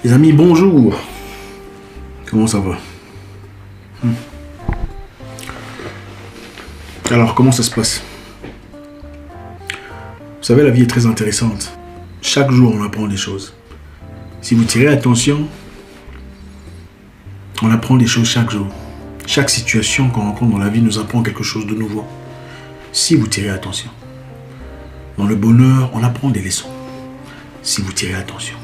Les amis, bonjour. Comment ça va? Alors, comment ça se passe? Vous savez, la vie est très intéressante. Chaque jour, on apprend des choses. Si vous tirez attention, on apprend des choses chaque jour. Chaque situation qu'on rencontre dans la vie nous apprend quelque chose de nouveau. Si vous tirez attention. Dans le bonheur, on apprend des leçons. Si vous tirez attention.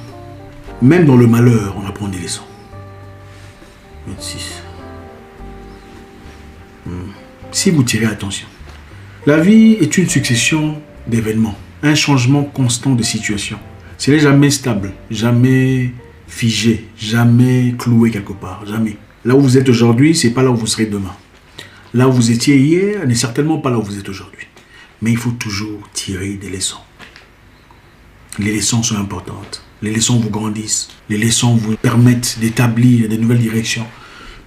Même dans le malheur, on apprend des leçons. 26. Si vous tirez attention. La vie est une succession d'événements. Un changement constant de situation. Ce n'est jamais stable, jamais figé, jamais cloué quelque part, jamais. Là où vous êtes aujourd'hui, ce n'est pas là où vous serez demain. Là où vous étiez hier n'est certainement pas là où vous êtes aujourd'hui. Mais il faut toujours tirer des leçons. Les leçons sont importantes. Les leçons vous grandissent. Les leçons vous permettent d'établir des nouvelles directions,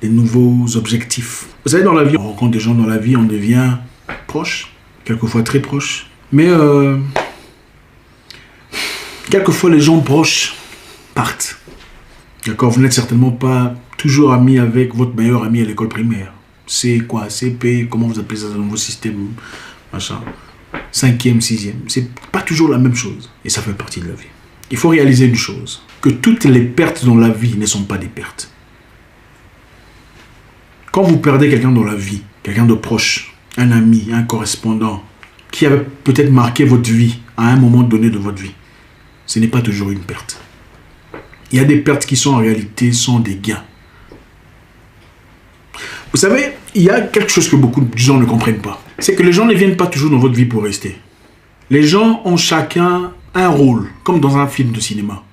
des nouveaux objectifs. Vous savez, dans la vie, on rencontre des gens dans la vie, on devient proche, quelquefois très proche. Mais quelquefois, les gens proches partent. D'accord, vous n'êtes certainement pas toujours ami avec votre meilleur ami à l'école primaire. C'est quoi? CP, comment vous appelez ça dans vos systèmes? Machin. 5e, 6e. C'est pas toujours la même chose. Et ça fait partie de la vie. Il faut réaliser une chose. Que toutes les pertes dans la vie ne sont pas des pertes. Quand vous perdez quelqu'un dans la vie, quelqu'un de proche, un ami, un correspondant, qui avait peut-être marqué votre vie à un moment donné de votre vie, ce n'est pas toujours une perte. Il y a des pertes qui sont en réalité sont des gains. Vous savez, il y a quelque chose que beaucoup de gens ne comprennent pas. C'est que les gens ne viennent pas toujours dans votre vie pour rester. Les gens ont chacun un rôle, comme dans un film de cinéma.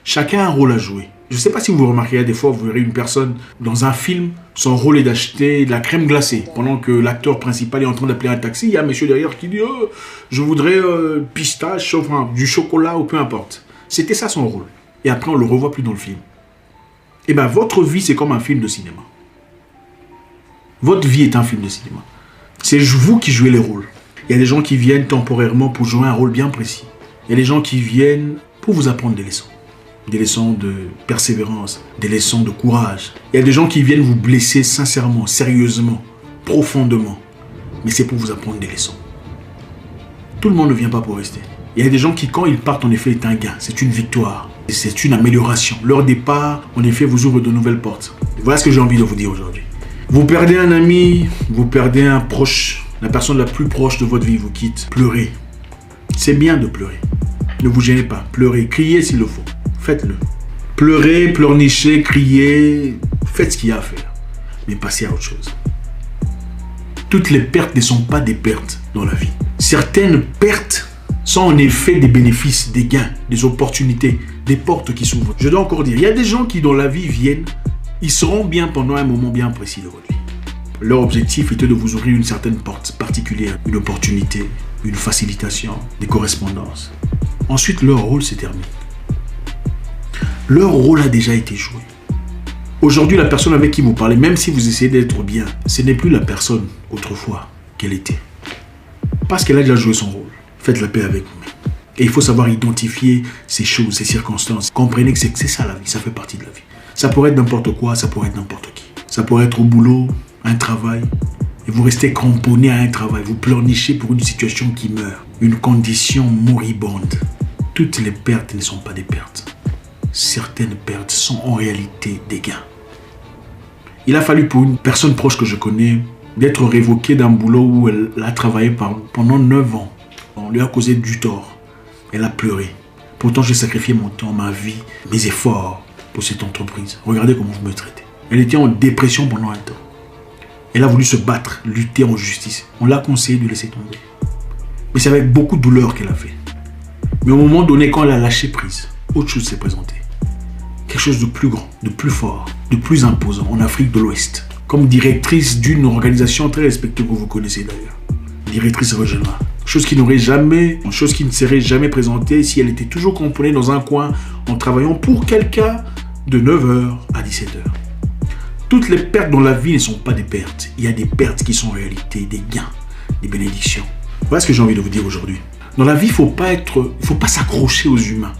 Chacun a un rôle à jouer. Je ne sais pas si vous remarquez, des fois, vous verrez une personne dans un film, son rôle est d'acheter de la crème glacée. Pendant que l'acteur principal est en train d'appeler un taxi, il y a un monsieur derrière qui dit oh, « Je voudrais pistache, enfin, du chocolat ou peu importe. » C'était ça son rôle. Et après, on ne le revoit plus dans le film. Eh bien, votre vie, c'est comme un film de cinéma. Votre vie est un film de cinéma. C'est vous qui jouez les rôles. Il y a des gens qui viennent temporairement pour jouer un rôle bien précis. Il y a des gens qui viennent pour vous apprendre des leçons. Des leçons de persévérance, des leçons de courage. Il y a des gens qui viennent vous blesser sincèrement, sérieusement, profondément. Mais c'est pour vous apprendre des leçons. Tout le monde ne vient pas pour rester. Il y a des gens qui, quand ils partent, en effet, c'est un gain, c'est une victoire, c'est une amélioration. Leur départ, en effet, vous ouvre de nouvelles portes. Voilà ce que j'ai envie de vous dire aujourd'hui. Vous perdez un ami, vous perdez un proche, la personne la plus proche de votre vie vous quitte. Pleurez. C'est bien de pleurer. Ne vous gênez pas. Pleurez, criez s'il le faut. Faites-le. Pleurez, pleurnichez, criez. Faites ce qu'il y a à faire. Mais passez à autre chose. Toutes les pertes ne sont pas des pertes dans la vie. Certaines pertes sont en effet des bénéfices, des gains, des opportunités, des portes qui s'ouvrent. Je dois encore dire, il y a des gens qui dans la vie viennent, ils seront bien pendant un moment bien précis de votre vie. Leur objectif était de vous ouvrir une certaine porte particulière, une opportunité, une facilitation, des correspondances. Ensuite, leur rôle s'est terminé. Leur rôle a déjà été joué. Aujourd'hui, la personne avec qui vous parlez, même si vous essayez d'être bien, ce n'est plus la personne autrefois qu'elle était. Parce qu'elle a déjà joué son rôle. Faites la paix avec vous-même. Et il faut savoir identifier ces choses, ces circonstances. Comprenez que c'est ça la vie, ça fait partie de la vie. Ça pourrait être n'importe quoi, ça pourrait être n'importe qui. Ça pourrait être au boulot, un travail. Et vous restez cramponné à un travail. Vous pleurnichez pour une situation qui meurt. Une condition moribonde. Toutes les pertes ne sont pas des pertes. Certaines pertes sont en réalité des gains. Il a fallu pour une personne proche que je connais d'être révoquée d'un boulot où elle a travaillé pendant 9 ans. On lui a causé du tort. Elle a pleuré. Pourtant, j'ai sacrifié mon temps, ma vie, mes efforts pour cette entreprise. Regardez comment vous me traitez. Elle était en dépression pendant un temps. Elle a voulu se battre, lutter en justice. On l'a conseillé de laisser tomber. Mais c'est avec beaucoup de douleur qu'elle a fait. Mais au moment donné, quand elle a lâché prise, autre chose s'est présentée. Quelque chose de plus grand, de plus fort, de plus imposant en Afrique de l'Ouest. Comme directrice d'une organisation très respectée que vous connaissez d'ailleurs. Directrice régionale. Chose qui n'aurait jamais, chose qui ne serait jamais présentée si elle était toujours cramponnée dans un coin en travaillant pour quelqu'un de 9h à 17h. Toutes les pertes dans la vie ne sont pas des pertes. Il y a des pertes qui sont en réalité des gains, des bénédictions. Voilà ce que j'ai envie de vous dire aujourd'hui. Dans la vie, il ne faut pas s'accrocher aux humains.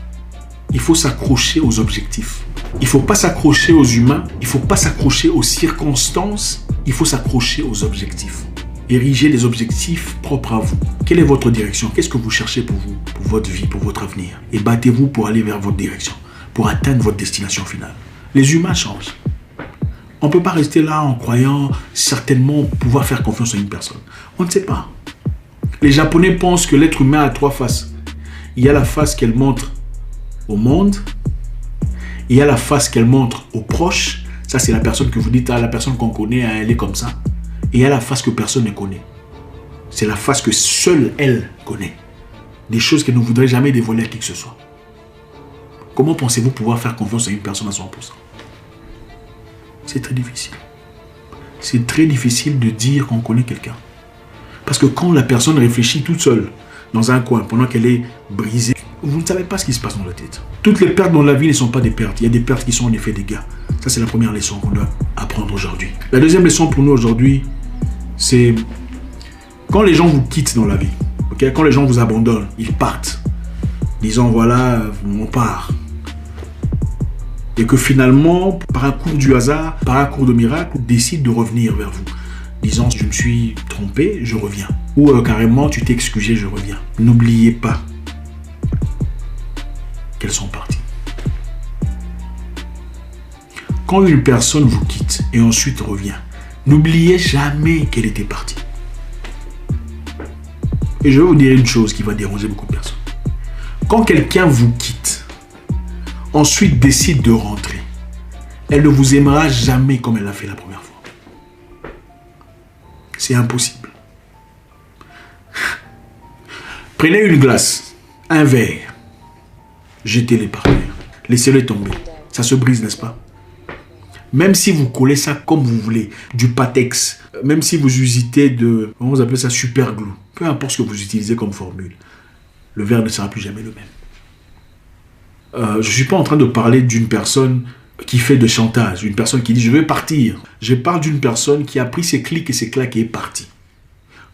Il faut s'accrocher aux objectifs. Il ne faut pas s'accrocher aux humains, il ne faut pas s'accrocher aux circonstances, il faut s'accrocher aux objectifs. Érigez des objectifs propres à vous. Quelle est votre direction? Qu'est-ce que vous cherchez pour vous, pour votre vie, pour votre avenir? Et battez-vous pour aller vers votre direction, pour atteindre votre destination finale. Les humains changent. On ne peut pas rester là en croyant certainement pouvoir faire confiance à une personne. On ne sait pas. Les Japonais pensent que l'être humain a 3 faces. Il y a la face qu'elle montre au monde. Il y a la face qu'elle montre aux proches. Ça, c'est la personne que vous dites, la personne qu'on connaît, elle est comme ça. Et il y a la face que personne ne connaît. C'est la face que seule elle connaît. Des choses qu'elle ne voudrait jamais dévoiler à qui que ce soit. Comment pensez-vous pouvoir faire confiance à une personne à 100%? C'est très difficile. C'est très difficile de dire qu'on connaît quelqu'un. Parce que quand la personne réfléchit toute seule, dans un coin, pendant qu'elle est brisée, vous ne savez pas ce qui se passe dans la tête. Toutes les pertes dans la vie ne sont pas des pertes. Il y a des pertes qui sont en effet des dégâts. Ça, c'est la première leçon qu'on doit apprendre aujourd'hui. La deuxième leçon pour nous aujourd'hui, c'est quand les gens vous quittent dans la vie, okay? Quand les gens vous abandonnent, ils partent, disant voilà, on part. Et que finalement, par un coup du hasard, par un cours de miracle, décide de revenir vers vous. Disant je me suis trompé, je reviens. Ou carrément tu t'es excusé, je reviens. N'oubliez pas qu'elles sont parties. Quand une personne vous quitte et ensuite revient, n'oubliez jamais qu'elle était partie. Et je vais vous dire une chose qui va déranger beaucoup de personnes. Quand quelqu'un vous quitte, ensuite décide de rentrer, elle ne vous aimera jamais comme elle l'a fait la première fois. C'est impossible. Prenez une glace, un verre, jetez-les par terre, laissez-les tomber. Ça se brise, n'est-ce pas? Même si vous collez ça comme vous voulez, du Patex, même si vous usitez de, comment vous appelez ça, super glue, peu importe ce que vous utilisez comme formule, le verre ne sera plus jamais le même. Je ne suis pas en train de parler d'une personne qui fait de chantage, une personne qui dit je vais partir. Je parle d'une personne qui a pris ses clics et ses claques et est partie.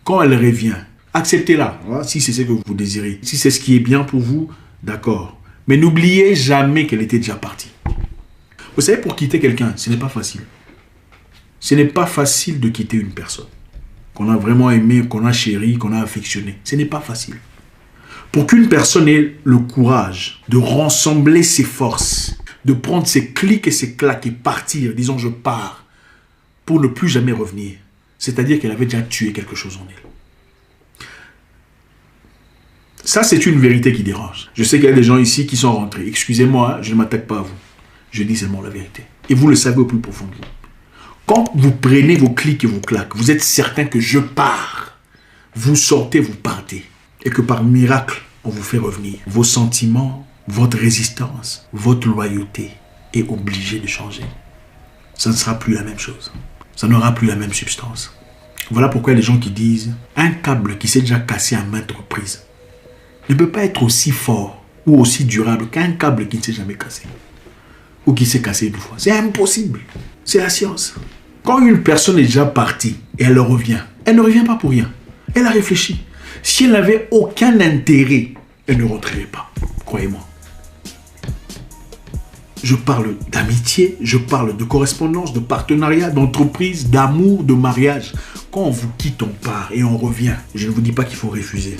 Quand elle revient, acceptez-la, si c'est ce que vous désirez. Si c'est ce qui est bien pour vous, d'accord. Mais n'oubliez jamais qu'elle était déjà partie. Vous savez, pour quitter quelqu'un, ce n'est pas facile. Ce n'est pas facile de quitter une personne qu'on a vraiment aimé, qu'on a chéri, qu'on a affectionné. Ce n'est pas facile. Pour qu'une personne ait le courage de rassembler ses forces, de prendre ses clics et ses claques et partir, disons je pars, pour ne plus jamais revenir. C'est-à-dire qu'elle avait déjà tué quelque chose en elle. Ça, c'est une vérité qui dérange. Je sais qu'il y a des gens ici qui sont rentrés. Excusez-moi, je ne m'attaque pas à vous. Je dis seulement la vérité. Et vous le savez au plus profond de vous. Quand vous prenez vos clics et vos claques, vous êtes certain que je pars. Vous sortez, vous partez. Et que par miracle, on vous fait revenir. Vos sentiments, votre résistance, votre loyauté est obligée de changer. Ça ne sera plus la même chose. Ça n'aura plus la même substance. Voilà pourquoi il y a des gens qui disent un câble qui s'est déjà cassé à maintes reprises ne peut pas être aussi fort ou aussi durable qu'un câble qui ne s'est jamais cassé. Ou qui s'est cassé une fois. C'est impossible. C'est la science. Quand une personne est déjà partie et elle revient, elle ne revient pas pour rien. Elle a réfléchi. Si elle n'avait aucun intérêt, elle ne rentrerait pas. Croyez-moi. Je parle d'amitié, je parle de correspondance, de partenariat, d'entreprise, d'amour, de mariage. Quand on vous quitte, on part et on revient. Je ne vous dis pas qu'il faut refuser.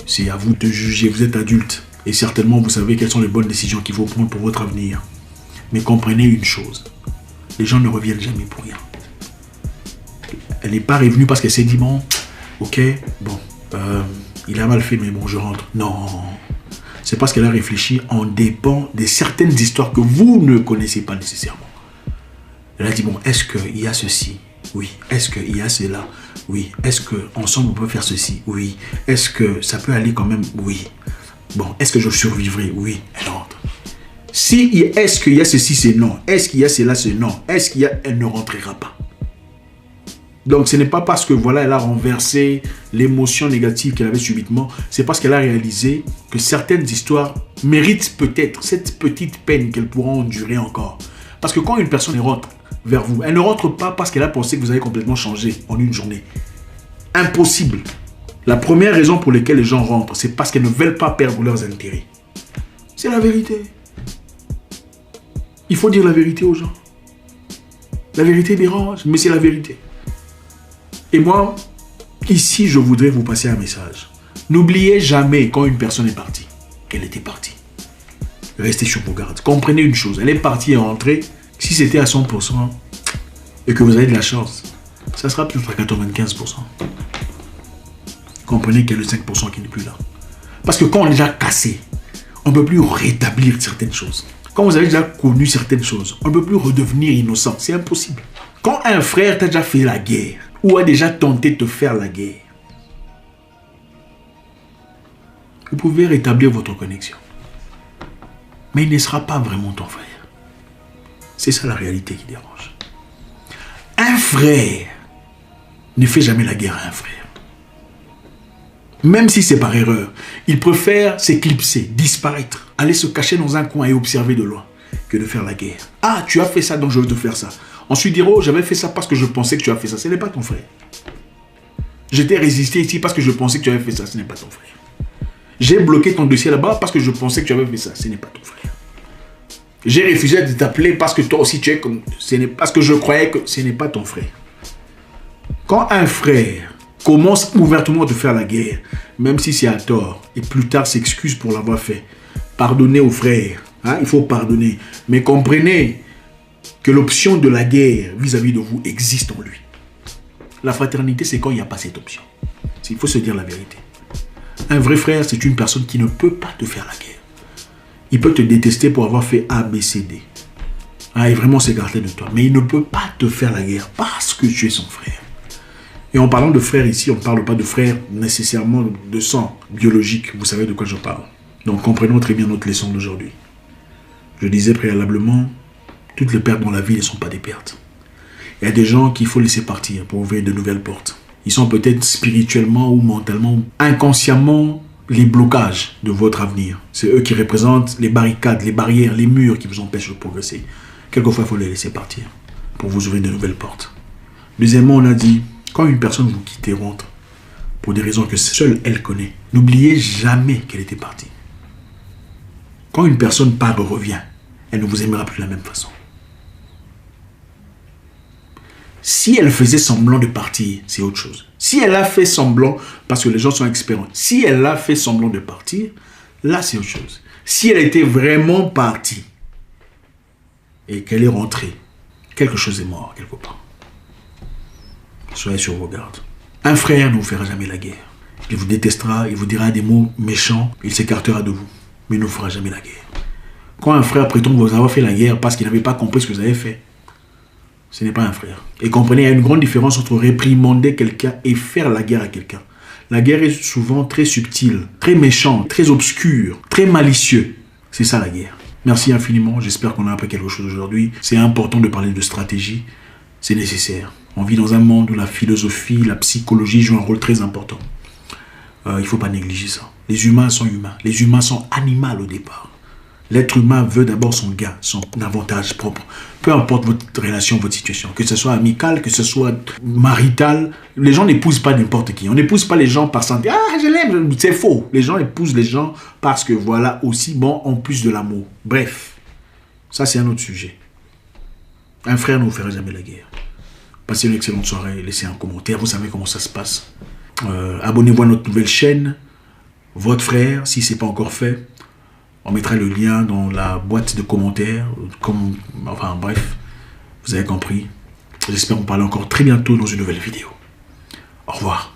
C'est à vous de juger. Vous êtes adulte. Et certainement, vous savez quelles sont les bonnes décisions qu'il faut prendre pour votre avenir. Mais comprenez une chose, les gens ne reviennent jamais pour rien. Elle n'est pas revenue parce qu'elle s'est dit, bon, ok, bon, il a mal fait, mais bon, je rentre. Non, c'est parce qu'elle a réfléchi en dépend de certaines histoires que vous ne connaissez pas nécessairement. Elle a dit, bon, est-ce qu'il y a ceci? Oui. Est-ce qu'il y a cela? Oui. Est-ce qu'ensemble on peut faire ceci? Oui. Est-ce que ça peut aller quand même? Oui. Bon, est-ce que je survivrai? Oui. Elle rentre. Si est-ce qu'il y a ceci, c'est non. Est-ce qu'il y a cela, c'est non. Est-ce qu'il y a, elle ne rentrera pas. Donc ce n'est pas parce que voilà, elle a renversé l'émotion négative qu'elle avait subitement. C'est parce qu'elle a réalisé que certaines histoires méritent peut-être cette petite peine qu'elle pourra endurer encore. Parce que quand une personne rentre vers vous, elle ne rentre pas parce qu'elle a pensé que vous avez complètement changé en une journée. Impossible. La première raison pour laquelle les gens rentrent, c'est parce qu'elles ne veulent pas perdre leurs intérêts. C'est la vérité. Il faut dire la vérité aux gens. La vérité dérange, mais c'est la vérité. Et moi, ici, je voudrais vous passer un message. N'oubliez jamais quand une personne est partie, qu'elle était partie. Restez sur vos gardes. Comprenez une chose, elle est partie et rentrée. Si c'était à 100% et que vous avez de la chance, ça sera peut-être à 95%. Comprenez qu'il y a le 5% qui n'est plus là. Parce que quand on est déjà cassé, on ne peut plus rétablir certaines choses. Quand vous avez déjà connu certaines choses, on ne peut plus redevenir innocent. C'est impossible. Quand un frère t'a déjà fait la guerre, ou a déjà tenté de te faire la guerre, vous pouvez rétablir votre connexion. Mais il ne sera pas vraiment ton frère. C'est ça la réalité qui dérange. Un frère ne fait jamais la guerre à un frère. Même si c'est par erreur, il préfère s'éclipser, disparaître, aller se cacher dans un coin et observer de loin que de faire la guerre. Ah, tu as fait ça, donc je veux te faire ça. Ensuite dire, oh, j'avais fait ça parce que je pensais que tu as fait ça. Ce n'est pas ton frère. Je t'ai résisté ici parce que je pensais que tu avais fait ça. Ce n'est pas ton frère. J'ai bloqué ton dossier là-bas parce que je pensais que tu avais fait ça. Ce n'est pas ton frère. J'ai refusé de t'appeler parce que toi aussi tu es comme... Ce n'est parce que je croyais que ce n'est pas ton frère. Quand un frère commence ouvertement à te faire la guerre, même si c'est à tort, et plus tard s'excuse pour l'avoir fait, pardonnez au frère. Hein, il faut pardonner. Mais comprenez que l'option de la guerre vis-à-vis de vous existe en lui. La fraternité, c'est quand il n'y a pas cette option. Il faut se dire la vérité. Un vrai frère, c'est une personne qui ne peut pas te faire la guerre. Il peut te détester pour avoir fait A, B, C, D. Ah, et vraiment s'écarter de toi. Mais il ne peut pas te faire la guerre parce que tu es son frère. Et en parlant de frère ici, on ne parle pas de frère nécessairement de sang biologique. Vous savez de quoi je parle. Donc comprenons très bien notre leçon d'aujourd'hui. Je disais préalablement, toutes les pertes dans la vie ne sont pas des pertes. Il y a des gens qu'il faut laisser partir pour ouvrir de nouvelles portes. Ils sont peut-être spirituellement ou mentalement, inconsciemment, les blocages de votre avenir. C'est eux qui représentent les barricades, les barrières, les murs qui vous empêchent de progresser. Quelquefois, il faut les laisser partir pour vous ouvrir de nouvelles portes. Deuxièmement, on a dit, quand une personne vous quitte et rentre, pour des raisons que seule elle connaît, n'oubliez jamais qu'elle était partie. Quand une personne part et revient, elle ne vous aimera plus de la même façon. Si elle faisait semblant de partir, c'est autre chose. Si elle a fait semblant, parce que les gens sont expérimentés, si elle a fait semblant de partir, là c'est autre chose. Si elle était vraiment partie et qu'elle est rentrée, quelque chose est mort quelque part. Soyez sur vos gardes. Un frère ne vous fera jamais la guerre. Il vous détestera, il vous dira des mots méchants, il s'écartera de vous, mais il ne vous fera jamais la guerre. Quand un frère prétend vous avoir fait la guerre parce qu'il n'avait pas compris ce que vous avez fait, ce n'est pas un frère. Et comprenez, il y a une grande différence entre réprimander quelqu'un et faire la guerre à quelqu'un. La guerre est souvent très subtile, très méchante, très obscure, très malicieux. C'est ça la guerre. Merci infiniment, j'espère qu'on a appris quelque chose aujourd'hui. C'est important de parler de stratégie, c'est nécessaire. On vit dans un monde où la philosophie, la psychologie jouent un rôle très important. Il ne faut pas négliger ça. Les humains sont humains, les humains sont animaux au départ. L'être humain veut d'abord son gain, son avantage propre. Peu importe votre relation, votre situation, que ce soit amical, que ce soit marital, les gens n'épousent pas n'importe qui. On n'épouse pas les gens par santé. Ah, je l'aime, c'est faux. Les gens épousent les gens parce que voilà aussi bon en plus de l'amour. Bref, ça c'est un autre sujet. Un frère ne vous fera jamais la guerre. Passez une excellente soirée, laissez un commentaire, vous savez comment ça se passe. Abonnez-vous à notre nouvelle chaîne, votre frère, si ce n'est pas encore fait. On mettra le lien dans la boîte de commentaires. Enfin bref, vous avez compris. J'espère vous parler encore très bientôt dans une nouvelle vidéo. Au revoir.